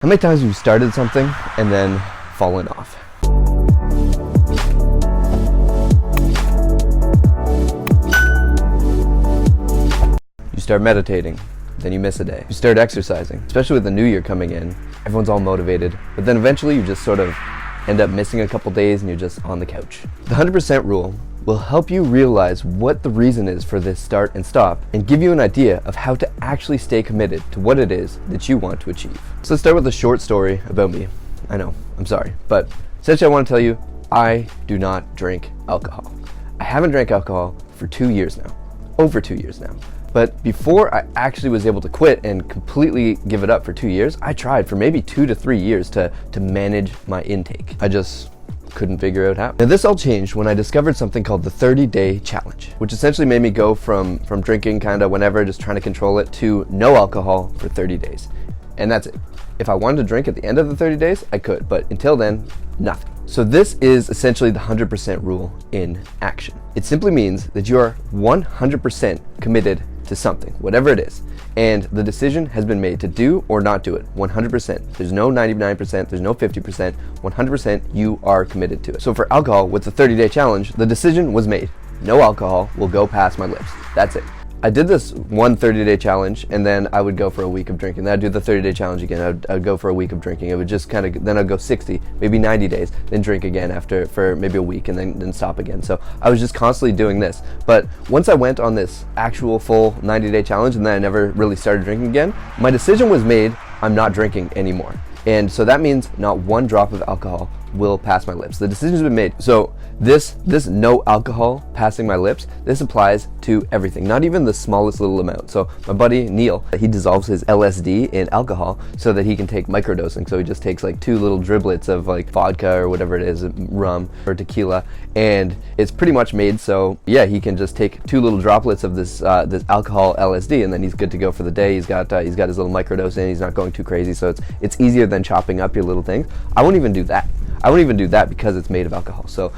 How many times have you started something and then fallen off? You start meditating, then you miss a day. You start exercising, especially with the new year coming in. Everyone's all motivated, but then eventually you just sort of end up missing a couple days and you're just on the couch. The 100% rule will help you realize what the reason is for this start and stop and give you an idea of how to actually stay committed to what it is that you want to achieve. So let's start with a short story about me. I know, I'm sorry, but essentially I want to tell you, I do not drink alcohol. I haven't drank alcohol for 2 years now, over 2 years now. But before I actually was able to quit and completely give it up for 2 years, I tried for maybe 2 to 3 years to manage my intake. I just couldn't figure out how. Now this all changed when I discovered something called the 30-day challenge, which essentially made me go from drinking kind of whenever, just trying to control it, to no alcohol for 30 days. And that's it. If I wanted to drink at the end of the 30 days, I could, but until then, nothing. So this is essentially the 100% rule in action. It simply means that you are 100% committed to something, whatever it is, and the decision has been made to do or not do it 100%. There's no 99%, there's no 50%, 100% you are committed to it. So for alcohol, with the 30-day challenge, the decision was made. No alcohol will go past my lips. That's it. I did this one 30-day challenge, and then I would go for a week of drinking. Then I'd do the 30-day challenge again. I would go for a week of drinking. It would just kind of, then I'd go 60, maybe 90 days, then drink again for maybe a week, and then stop again. So I was just constantly doing this. But once I went on this actual full 90-day challenge, and then I never really started drinking again, my decision was made, I'm not drinking anymore. And so that means not one drop of alcohol will pass my lips. The decision's been made. So this no alcohol passing my lips, this applies to everything, not even the smallest little amount. So my buddy Neil, he dissolves his LSD in alcohol so that he can take microdosing. So he just takes like 2 little driblets of like vodka or whatever it is, rum or tequila, and it's pretty much made so yeah, he can just take 2 little droplets of this this alcohol LSD, and then he's good to go for the day. He's got his little microdose in. He's not going too crazy, so it's easier than chopping up your little things. I won't even do that. I won't even do that because it's made of alcohol. So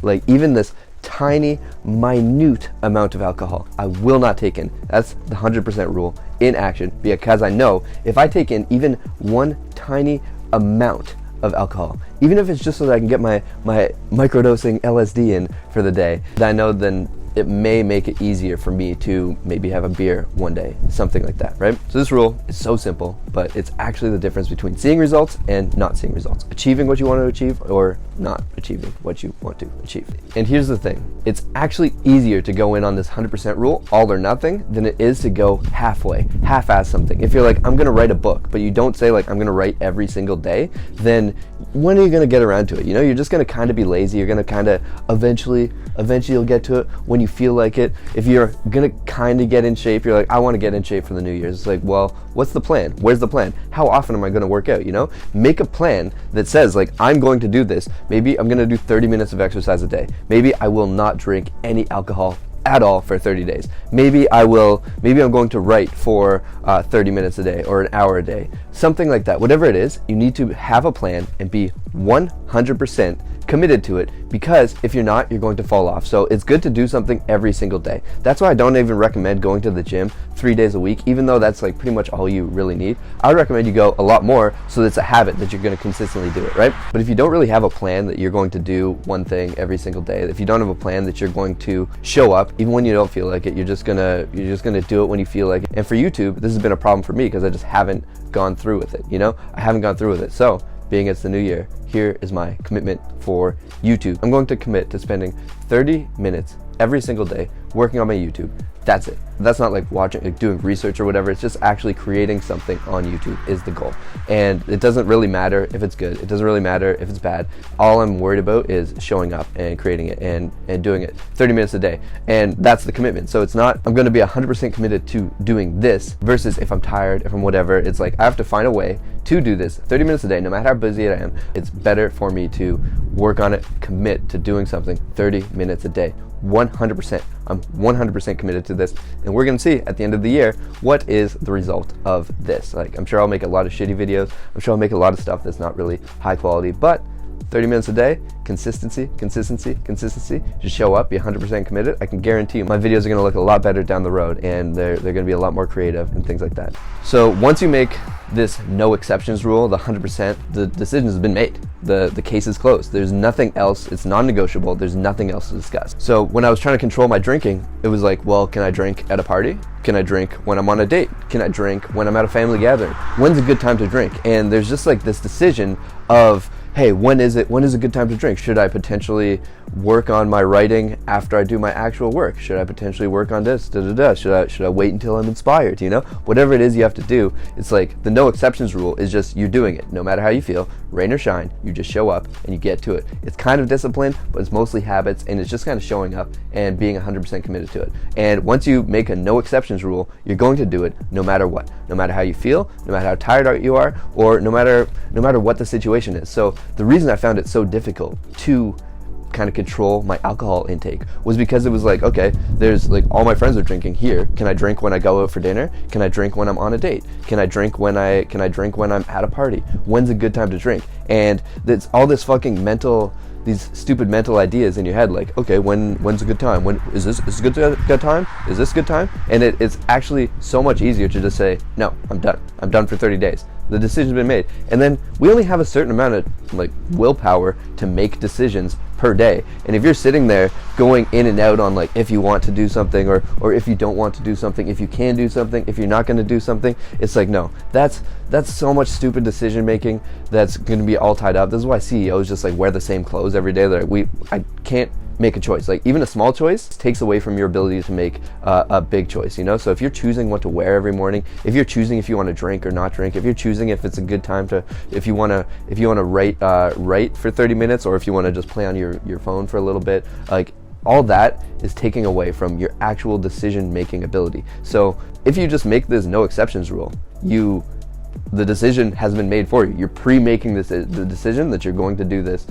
like even this tiny, minute amount of alcohol, I will not take in. That's the 100% rule in action, because I know if I take in even one tiny amount of alcohol, even if it's just so that I can get my microdosing LSD in for the day, I know then it may make it easier for me to maybe have a beer one day, something like that, right? So this rule is so simple, but it's actually the difference between seeing results and not seeing results. Achieving what you want to achieve or not achieving what you want to achieve. And here's the thing, it's actually easier to go in on this 100% rule, all or nothing, than it is to go halfway, half-ass something. If you're like, I'm gonna write a book, but you don't say like, I'm gonna write every single day, then when are you gonna get around to it? You know, you're just gonna kind of be lazy. You're gonna kind of eventually you'll get to it when you feel like it. If you're gonna kind of get in shape, you're like, I want to get in shape for the New Year's. It's like, well, what's the plan? Where's the plan? How often am I going to work out? You know, make a plan that says like, I'm going to do this. Maybe I'm going to do 30 minutes of exercise a day. Maybe I will not drink any alcohol at all for 30 days. Maybe I'm going to write for 30 minutes a day or an hour a day, something like that. Whatever it is, you need to have a plan and be 100% committed to it, because if you're not, you're going to fall off. So it's good to do something every single day. That's why I don't even recommend going to the gym 3 days a week, even though that's like pretty much all you really need. I would recommend you go a lot more, so that it's a habit that you're going to consistently do it, right? But if you don't really have a plan that you're going to do one thing every single day, if you don't have a plan that you're going to show up even when you don't feel like it, you're just gonna do it when you feel like it. And for YouTube, this has been a problem for me because I just haven't gone through with it. You know, I haven't gone through with it. So being it's the new year, here is my commitment for YouTube. I'm going to commit to spending 30 minutes every single day working on my YouTube. That's it. That's not like watching, like doing research or whatever. It's just actually creating something on YouTube is the goal. And it doesn't really matter if it's good. It doesn't really matter if it's bad. All I'm worried about is showing up and creating it and doing it 30 minutes a day. And that's the commitment. So it's not, I'm going to be 100% committed to doing this versus if I'm tired, if I'm whatever. It's like, I have to find a way to do this 30 minutes a day, no matter how busy I am. It's better for me to work on it, commit to doing something 30 minutes a day. 100%. I'm 100% committed to this, and we're gonna see at the end of the year what is the result of this. Like, I'm sure I'll make a lot of shitty videos. I'm sure I'll make a lot of stuff that's not really high quality, but 30 minutes a day, consistency. Just show up, be 100% committed. I can guarantee you my videos are gonna look a lot better down the road, and they're gonna be a lot more creative and things like that. So once you make this no exceptions rule, the 100%, the decision has been made. The case is closed. There's nothing else. It's non-negotiable. There's nothing else to discuss. So when I was trying to control my drinking, it was like, well, can I drink at a party? Can I drink when I'm on a date? Can I drink when I'm at a family gathering? When's a good time to drink? And there's just like this decision of, hey, when is a good time to drink? Should I potentially work on my writing after I do my actual work? Should I potentially work on this? Should I wait until I'm inspired? Whatever it is you have to do, it's like the no exceptions rule is just you're doing it. No matter how you feel, rain or shine, you just show up and you get to it. It's kind of discipline, but it's mostly habits, and it's just kind of showing up and being 100% committed to it. And once you make a no exceptions rule, you're going to do it no matter what. No matter how you feel, no matter how tired you are, or no matter what the situation is. So the reason I found it so difficult to kind of control my alcohol intake was because it was like, okay, there's like all my friends are drinking here. Can I drink when I go out for dinner? Can I drink when I'm on a date? Can I drink when I'm at a party? When's a good time to drink? And it's all this fucking these stupid mental ideas in your head, like, okay, when's a good time? When is this a good time? Is this a good time? And it's actually so much easier to just say, no, I'm done. I'm done for 30 days. The decision's been made. And then we only have a certain amount of like willpower to make decisions per day. And if you're sitting there going in and out on like if you want to do something or if you don't want to do something, if you can do something, if you're not going to do something, it's like, no, that's so much stupid decision making that's going to be all tied up. This is why CEOs just like wear the same clothes every day. They're like, I can't make a choice. Like even a small choice takes away from your ability to make a big choice, So if you're choosing what to wear every morning, if you're choosing if you want to drink or not drink, if you're choosing if it's a good time to, if you want to write for 30 minutes, or if you want to just play on your phone for a little bit, like all that is taking away from your actual decision making ability. So if you just make this no exceptions rule, the decision has been made for you. You're pre-making the decision that you're going to do this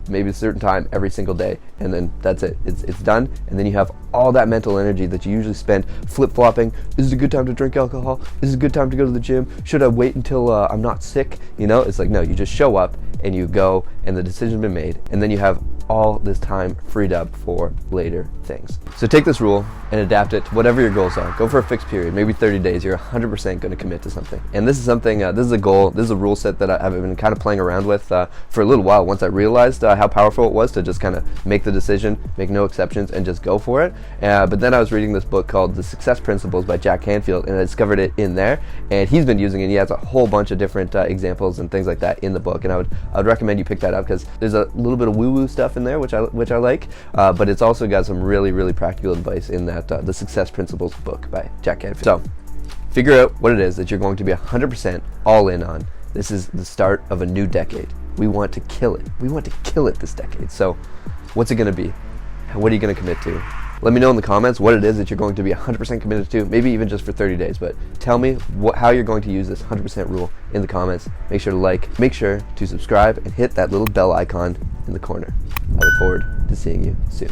maybe a certain time every single day, and then that's it. It's done, and then you have all that mental energy that you usually spend flip-flopping. Is it a good time to drink alcohol? Is it a good time to go to the gym? Should I wait until I'm not sick? It's like, no, you just show up and you go, and the decision's been made, and then you have all this time freed up for later things. So take this rule and adapt it to whatever your goals are. Go for a fixed period, maybe 30 days. You're 100% going to commit to something. And this is something, this is a goal, this is a rule set that I've been kind of playing around with for a little while, once I realized how powerful it was to just kind of make the decision, make no exceptions, and just go for it. But then I was reading this book called The Success Principles by Jack Canfield, and I discovered it in there, and he's been using it. He has a whole bunch of different examples and things like that in the book, and I would recommend you pick that up, because there's a little bit of woo-woo stuff in there, which I like, but it's also got some really, really practical advice in that The Success Principles book by Jack Canfield. So figure out what it is that you're going to be 100% all in on. This is the start of a new decade. We want to kill it. We want to kill it this decade. So what's it going to be? What are you going to commit to? Let me know in the comments what it is that you're going to be 100% committed to, maybe even just for 30 days, but tell me how you're going to use this 100% rule in the comments. Make sure to like, make sure to subscribe, and hit that little bell icon in the corner. I look forward to seeing you soon.